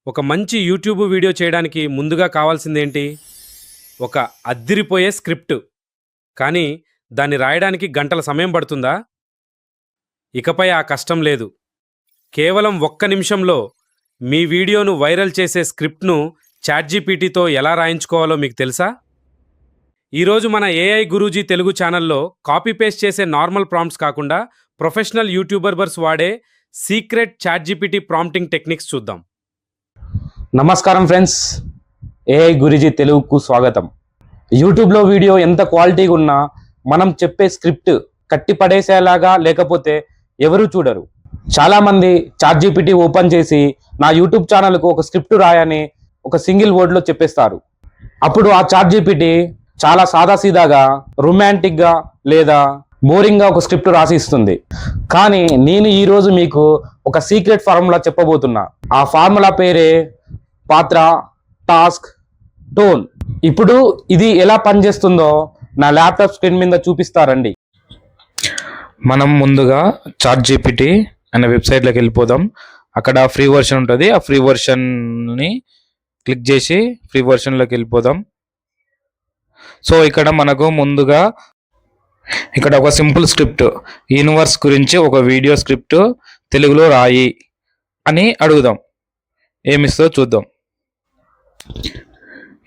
ఒక మంచి YouTube video చేయడానికి ముందుగా కావాల్సిందేంటి? ఒక అద్దిరిపోయే స్క్రిప్ట్. కానీ దాన్ని రాయడానికి గంటల సమయం పడుతుందా? ఇకపై ఆ కష్టం లేదు. కేవలం ఒక్క నిమిషంలో మీ వీడియోను వైరల్ చేసే స్క్రిప్ట్ను చాట్‌జీపీటీతో ఎలా రాయించుకోవాలో మీకు తెలుసా? ఈరోజు మన ఏఐ గురూజీ తెలుగు ఛానల్లో కాపీ పేస్ట్ చేసే నార్మల్ ప్రాంప్ట్స్ కాకుండా ప్రొఫెషనల్ యూట్యూబర్స్ వాడే సీక్రెట్ చాట్‌జీపీటీ ప్రాంప్టింగ్ టెక్నిక్స్ చూద్దాం. నమస్కారం ఫ్రెండ్స్, ఏఐ గురూజీ తెలుగుకు స్వాగతం. యూట్యూబ్లో వీడియో ఎంత క్వాలిటీగా ఉన్నా మనం చెప్పే స్క్రిప్ట్ కట్టి పడేసేలాగా లేకపోతే ఎవరు చూడరు. చాలామంది చాట్‌జీపీటీ ఓపెన్ చేసి నా యూట్యూబ్ ఛానల్కు ఒక స్క్రిప్ట్ రాయని ఒక సింగిల్ వర్డ్లో చెప్పేస్తారు. అప్పుడు ఆ చాట్‌జీపీటీ చాలా సాదాసీదాగా, రొమాంటిక్గా లేదా బోరింగ్గా ఒక స్క్రిప్ట్ రాసి ఇస్తుంది. కానీ నేను ఈరోజు మీకు ఒక సీక్రెట్ ఫార్ములా చెప్పబోతున్నా. ఆ ఫార్ములా పేరే పాత్ర, టాస్క్, టోన్. ఇప్పుడు ఇది ఎలా పనిచేస్తుందో నా ల్యాప్టాప్ స్క్రీన్ మీద చూపిస్తారండి. మనం ముందుగా చాట్‌జీపీటీ అనే వెబ్సైట్లోకి వెళ్ళిపోదాం. అక్కడ ఫ్రీ వర్షన్ ఉంటుంది. ఆ ఫ్రీ వర్షన్ని క్లిక్ చేసి ఫ్రీ వర్షన్లోకి వెళ్ళిపోదాం. సో ఇక్కడ మనకు ముందుగా ఇక్కడ ఒక సింపుల్ స్క్రిప్ట్, యూనివర్స్ గురించి ఒక వీడియో స్క్రిప్ట్ తెలుగులో రాయి అని అడుగుదాం. ఏమిస్తో చూద్దాం.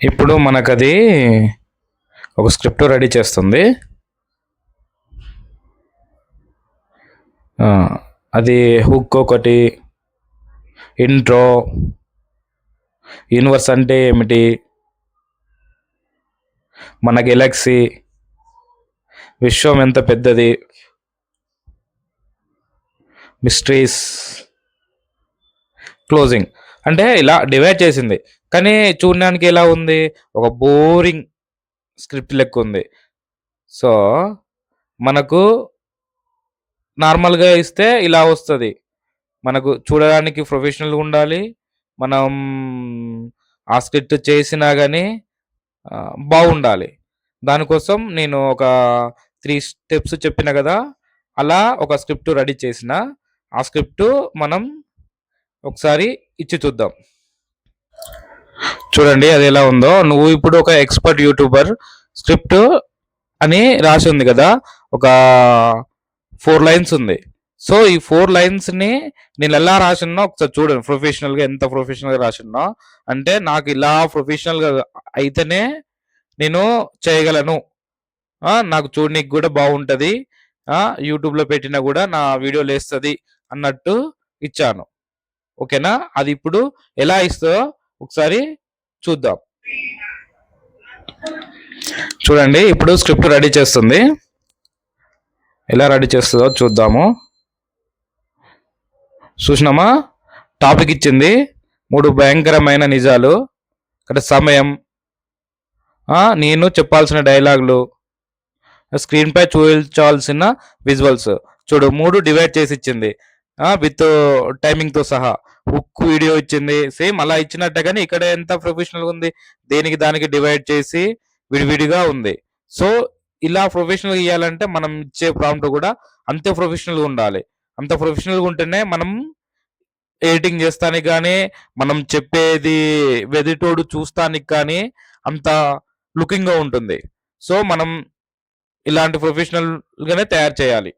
ఇప్పుడు మనకది ఒక స్క్రిప్ట్ రెడీ చేస్తుంది. అది హుక్ ఒకటి, ఇంట్రో, యూనివర్స్ అంటే ఏమిటి, మన గెలాక్సీ, విశ్వం ఎంత పెద్దది, మిస్టరీస్, క్లోజింగ్ అంటే ఇలా డివైడ్ చేసింది. కానీ చూడడానికి ఎలా ఉంది, ఒక బోరింగ్ స్క్రిప్ట్ లెక్క ఉంది. సో మనకు నార్మల్గా ఇస్తే ఇలా వస్తుంది. మనకు చూడడానికి ప్రొఫెషనల్గా ఉండాలి. మనం ఆ స్క్రిప్ట్ చేసినా కానీ బాగుండాలి. దానికోసం నేను ఒక 3 స్టెప్స్ చెప్పిన కదా, అలా ఒక స్క్రిప్ట్ రెడీ చేసిన. ఆ స్క్రిప్ట్ మనం ఒకసారి ఇచ్చి చూద్దాం. చూడండి అది ఎలా ఉందో. నువ్వు ఇప్పుడు ఒక ఎక్స్పర్ట్ యూట్యూబర్, స్క్రిప్ట్ అని రాసి ఉంది కదా, ఒక 4 లైన్స్ ఉంది. సో ఈ 4 లైన్స్ని నేను ఎలా రాసిన్నా ఒకసారి చూడండి. ప్రొఫెషనల్గా ఎంత ప్రొఫెషనల్గా రాసిన్నా అంటే నాకు ఇలా ప్రొఫెషనల్గా అయితేనే నేను చేయగలను, నాకు చూడడానికి కూడా బాగుంటుంది, యూట్యూబ్లో పెట్టినా కూడా నా వీడియోలు వేస్తుంది అన్నట్టు ఇచ్చాను. ఓకేనా? అది ఇప్పుడు ఎలా ఇస్తుందో ఒకసారి చూద్దాం. చూడండి ఇప్పుడు స్క్రిప్ట్ రెడీ చేస్తుంది. ఎలా రెడీ చేస్తుందో చూద్దాము. చూసినామా? టాపిక్ ఇచ్చింది 3 భయంకరమైన నిజాలు, ఇక్కడ సమయం, నేను చెప్పాల్సిన డైలాగులు, స్క్రీన్ పై చూపించాల్సిన విజువల్స్. చూడు 3 డివైడ్ చేసి ఇచ్చింది, విత్ టైమింగ్తో సహా. హుక్ వీడియో ఇచ్చింది సేమ్ అలా ఇచ్చినట్టే, కానీ ఇక్కడ ఎంత ప్రొఫెషనల్గా ఉంది, దేనికి దానికి డివైడ్ చేసి విడివిడిగా ఉంది. సో ఇలా ప్రొఫెషనల్గా ఇవ్వాలంటే మనం ఇచ్చే ప్రాంప్ట్ కూడా అంతే ప్రొఫెషనల్గా ఉండాలి. అంత ప్రొఫెషనల్గా ఉంటేనే మనం ఎడిటింగ్ చేస్తానికి కానీ, మనం చెప్పేది వెదిటోడు చూస్తానికి కానీ అంత లుకింగ్గా ఉంటుంది. సో మనం ఇలాంటి ప్రొఫెషనల్గానే తయారు చేయాలి.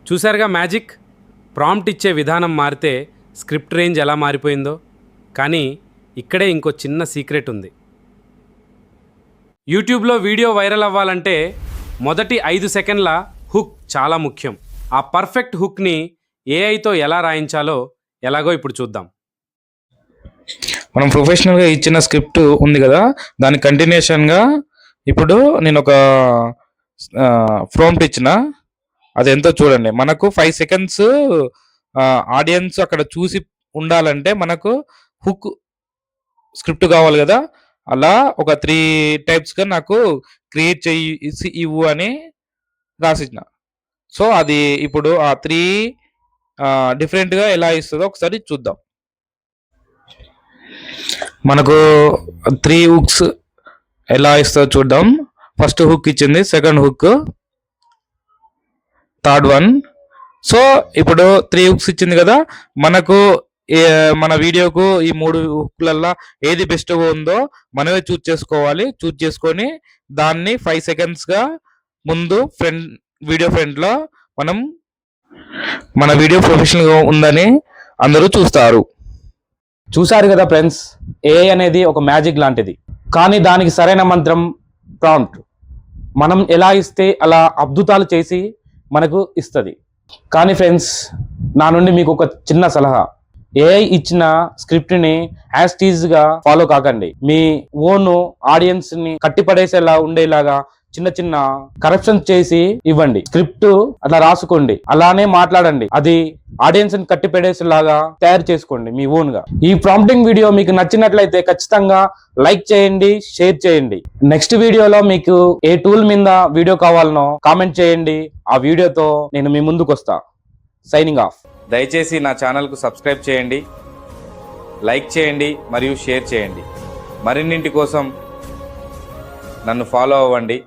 చూసారుగా మ్యాజిక్. ప్రాంప్ట్ ఇచ్చే విధానం మారితే స్క్రిప్ట్ రేంజ్ ఎలా మారిపోయిందో. కానీ ఇక్కడే ఇంకో చిన్న సీక్రెట్ ఉంది. యూట్యూబ్లో వీడియో వైరల్ అవ్వాలంటే మొదటి 5 సెకండ్ల హుక్ చాలా ముఖ్యం. ఆ పర్ఫెక్ట్ హుక్ని ఏఐతో ఎలా రాయించాలో ఎలాగో ఇప్పుడు చూద్దాం. మనం ప్రొఫెషనల్గా ఇచ్చిన స్క్రిప్ట్ ఉంది కదా, దాని కంటిన్యూషన్గా ఇప్పుడు నేను ఒక ప్రాంప్ట్ ఇచ్చిన. అది ఎంతో చూడండి. మనకు 5 సెకండ్స్ ఆడియన్స్ అక్కడ చూసి ఉండాలంటే మనకు హుక్ స్క్రిప్ట్ కావాలి కదా. అలా ఒక 3 టైప్స్గా నాకు క్రియేట్ చేసి ఇవ్వు అని రాసిచ్చిన. సో అది ఇప్పుడు ఆ 3 డిఫరెంట్గా ఎలా ఇస్తుందో ఒకసారి చూద్దాం. మనకు 3 హుక్స్ ఎలా ఇస్తుందో చూద్దాం. ఫస్ట్ హుక్ ఇచ్చింది, second hook, third one. So ఇప్పుడు 3 హుక్స్ ఇచ్చింది కదా, మనకు మన వీడియోకు ఈ 3 హుక్లల్లో ఏది బెస్ట్ ఉందో మనమే చూజ్ చేసుకోవాలి. చూజ్ చేసుకొని దాన్ని 5 సెకండ్స్గా ముందు వీడియో ఫ్రంట్లో మనం మన వీడియో ప్రొఫెషనల్గా ఉందని అందరూ చూస్తారు. చూశారు కదా ఫ్రెండ్స్, ఏఐ అనేది ఒక మ్యాజిక్ లాంటిది. కానీ దానికి సరైన మంత్రం ప్రాంప్ట్. మనం ఎలా ఇస్తే అలా అద్భుతాలు చేసి మనకు ఇస్తుంది. కానీ ఫ్రెండ్స్, నా నుండి మీకు ఒక చిన్న సలహా. ఏఐ ఇచ్చిన స్క్రిప్ట్ని యాజ్ టీజ్గా ఫాలో కాకండి. మీ ఓన్ ఆడియన్స్ని కట్టిపడేసేలా ఉండేలాగా చిన్న చిన్న కరెక్షన్స్ చేసి ఇవ్వండి. స్క్రిప్ట్ అట్లా రాసుకోండి, అలానే మాట్లాడండి. అది ఆడియన్స్ ని కట్టిపడేసేలాగా తయారు చేసుకోండి మీ ఓన్ గా. ఈ ప్రాంప్టింగ్ వీడియో మీకు నచ్చినట్లయితే ఖచ్చితంగా లైక్ చేయండి, షేర్ చేయండి. నెక్స్ట్ వీడియోలో మీకు ఏ టూల్ మీద వీడియో కావాలనో కామెంట్ చేయండి. ఆ వీడియోతో నేను మీ ముందుకు వస్తా. Signing off. దయచేసి నా ఛానల్కు సబ్స్క్రైబ్ చేయండి, లైక్ చేయండి మరియు షేర్ చేయండి. మరిన్నింటి కోసం నన్ను ఫాలో అవ్వండి.